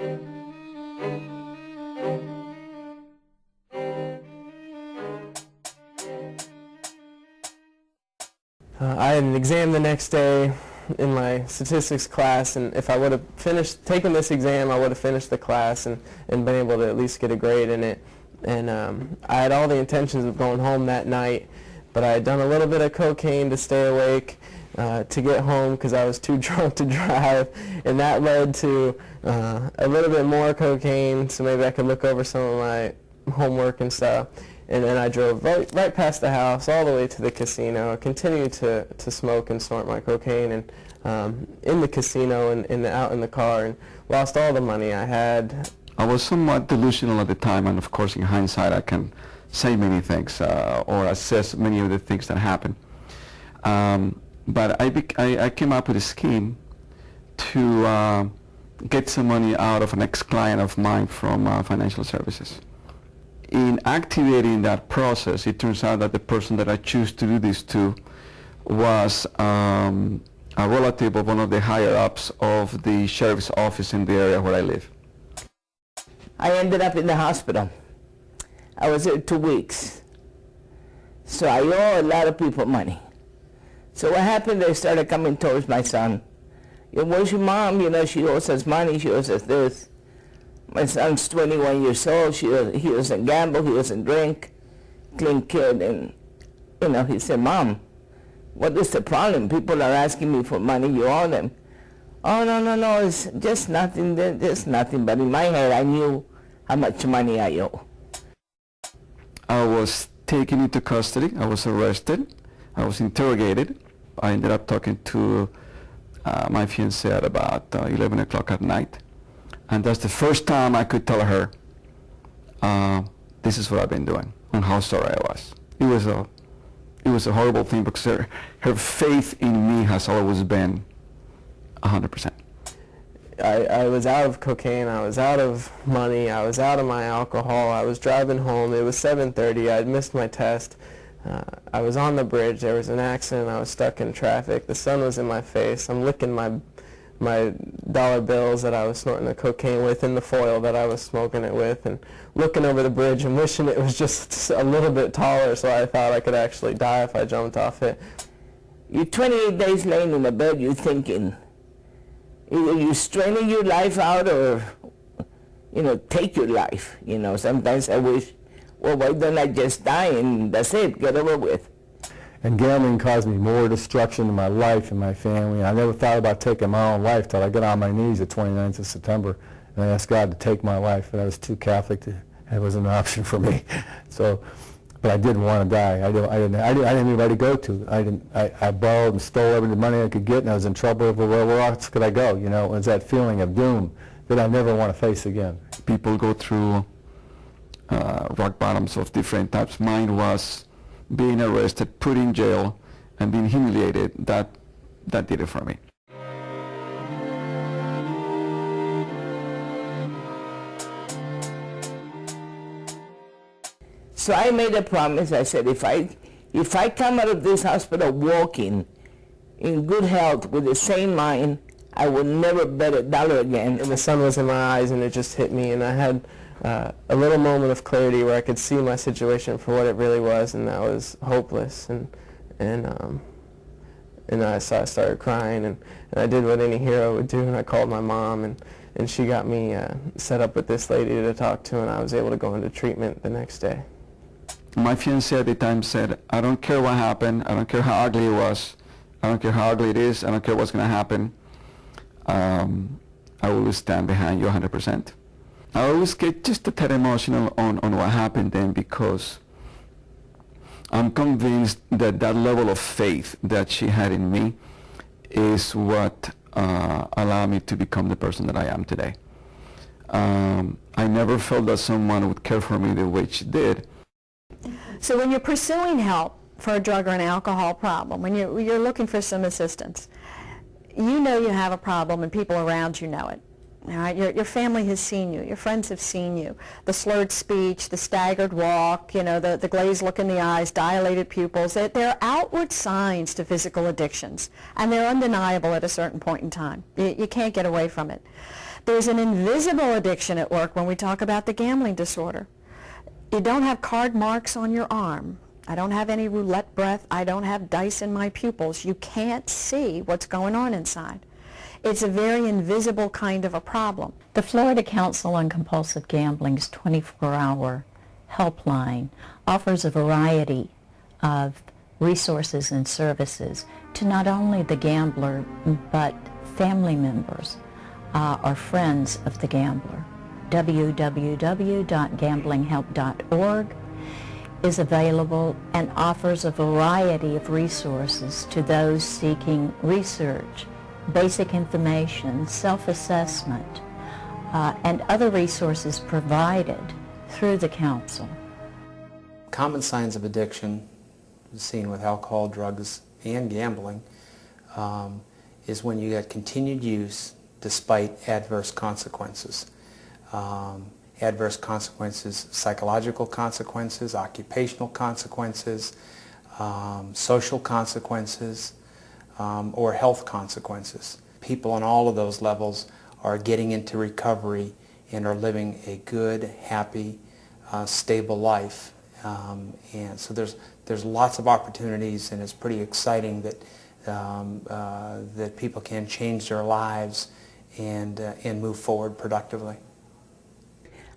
I had an exam the next day in my statistics class, and if I would have taken this exam, I would have finished the class and been able to at least get a grade in it. And I had all the intentions of going home that night, but I had done a little bit of cocaine to stay awake to get home because I was too drunk to drive, and that led to a little bit more cocaine so maybe I could look over some of my homework and stuff. And then I drove right past the house all the way to the casino, continued to smoke and snort my cocaine and in the casino and out in the car, and lost all the money I had. I was somewhat delusional at the time, and of course in hindsight I can say many things or assess many of the things that happened. But I came up with a scheme to get some money out of an ex-client of mine from financial services. In activating that process, it turns out that the person that I choose to do this to was a relative of one of the higher-ups of the sheriff's office in the area where I live. I ended up in the hospital. I was there 2 weeks. So I owe a lot of people money. So what happened, they started coming towards my son. Where's your mom? You know, she owes us money, she owes us this. My son's 21 years old. He doesn't gamble. He doesn't drink. Clean kid. And, you know, he said, Mom, what is the problem? People are asking me for money. You owe them. Oh, no. It's just nothing. There's nothing. But in my head, I knew how much money I owe. I was taken into custody. I was arrested. I was interrogated. I ended up talking to my fiancée at about 11 o'clock at night. And that's the first time I could tell her, this is what I've been doing, and how sorry I was. It was a horrible thing because her faith in me has always been 100%. I was out of cocaine, I was out of money, I was out of my alcohol, I was driving home, it was 7:30, I'd missed my test, I was on the bridge, there was an accident, I was stuck in traffic, the sun was in my face, I'm licking my dollar bills that I was snorting the cocaine with in the foil that I was smoking it with, and looking over the bridge and wishing it was just a little bit taller so I thought I could actually die if I jumped off it. You're 28 days laying in the bed, you're thinking, either you're straining your life out or, you know, take your life. You know, sometimes I wish, well, why don't I just die and that's it, get over with. And gambling caused me more destruction in my life and my family. I never thought about taking my own life till I got on my knees the 29th of September and I asked God to take my life, but I was too Catholic to, that wasn't an option for me. So, but I didn't want to die. I didn't have anybody to go to. I borrowed and stole every money I could get, and I was in trouble. Where else could I go? You know, it was that feeling of doom that I never want to face again. People go through rock bottoms of different types. Mine was being arrested, put in jail, and being humiliated. That did it for me. So I made a promise. I said, if I come out of this hospital walking in good health with the same mind, I will never bet $1 again. And the sun was in my eyes, and it just hit me, and I had a little moment of clarity where I could see my situation for what it really was, and that was hopeless. And I started crying, and I did what any hero would do, and I called my mom, and she got me set up with this lady to talk to, and I was able to go into treatment the next day. My fiancé at the time said, I don't care what happened, I don't care how ugly it was, I don't care how ugly it is, I don't care what's going to happen, I will stand behind you 100%. I always get just a tad emotional on what happened then, because I'm convinced that that level of faith that she had in me is what allowed me to become the person that I am today. I never felt that someone would care for me the way she did. So when you're pursuing help for a drug or an alcohol problem, when you're looking for some assistance, you know you have a problem and people around you know it. All right? Your family has seen you. Your friends have seen you. The slurred speech, the staggered walk, you know, the glazed look in the eyes, dilated pupils. They're outward signs to physical addictions, and they're undeniable at a certain point in time. You can't get away from it. There's an invisible addiction at work when we talk about the gambling disorder. You don't have card marks on your arm. I don't have any roulette breath. I don't have dice in my pupils. You can't see what's going on inside. It's a very invisible kind of a problem. The Florida Council on Compulsive Gambling's 24-hour helpline offers a variety of resources and services to not only the gambler but family members or friends of the gambler. www.gamblinghelp.org is available and offers a variety of resources to those seeking research, basic information, self-assessment, and other resources provided through the council. Common signs of addiction seen with alcohol, drugs, and gambling is when you get continued use despite adverse consequences. Adverse consequences, psychological consequences, occupational consequences, social consequences, or health consequences. People on all of those levels are getting into recovery and are living a good, happy, stable life. And so there's lots of opportunities, and it's pretty exciting that that people can change their lives and move forward productively.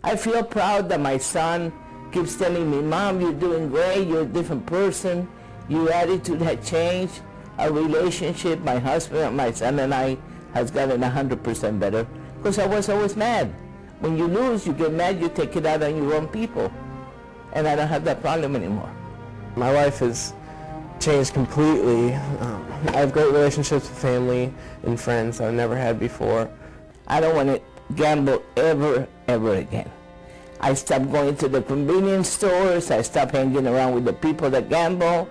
I feel proud that my son keeps telling me, Mom, you're doing great, you're a different person, your attitude has changed, our relationship, my husband, my son and I, has gotten 100% better, because I was always mad. When you lose, you get mad, you take it out on your own people, and I don't have that problem anymore. My life has changed completely. I have great relationships with family and friends I've never had before. I don't want to gamble ever again. I stopped going to the convenience stores. I stopped hanging around with the people that gamble.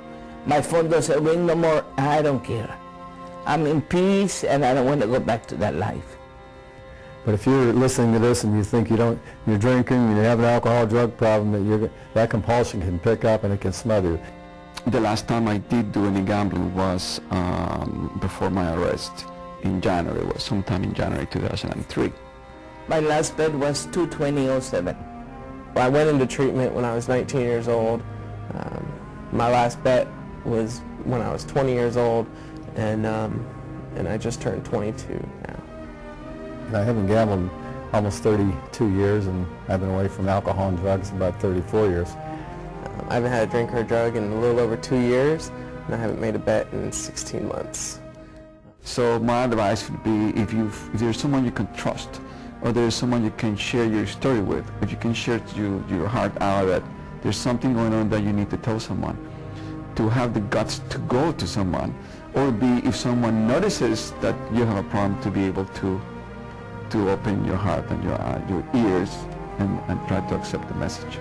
My phone doesn't ring no more. I don't care. I'm in peace, and I don't want to go back to that life. But if you're listening to this and you think you're drinking, and you have an alcohol drug problem, that compulsion can pick up and it can smother you. The last time I did do any gambling was before my arrest in January. It was sometime in January 2003. My last bet was 220.07. I went into treatment when I was 19 years old. My last bet was when I was 20 years old, and I just turned 22 now. And I haven't gambled almost 32 years, and I've been away from alcohol and drugs about 34 years. I haven't had a drink or a drug in a little over 2 years, and I haven't made a bet in 16 months. So my advice would be, if there's someone you can trust, or there's someone you can share your story with, if you can share your heart out that there's something going on that you need to tell someone, to have the guts to go to someone, or if someone notices that you have a problem, to be able to open your heart and your ears and try to accept the message.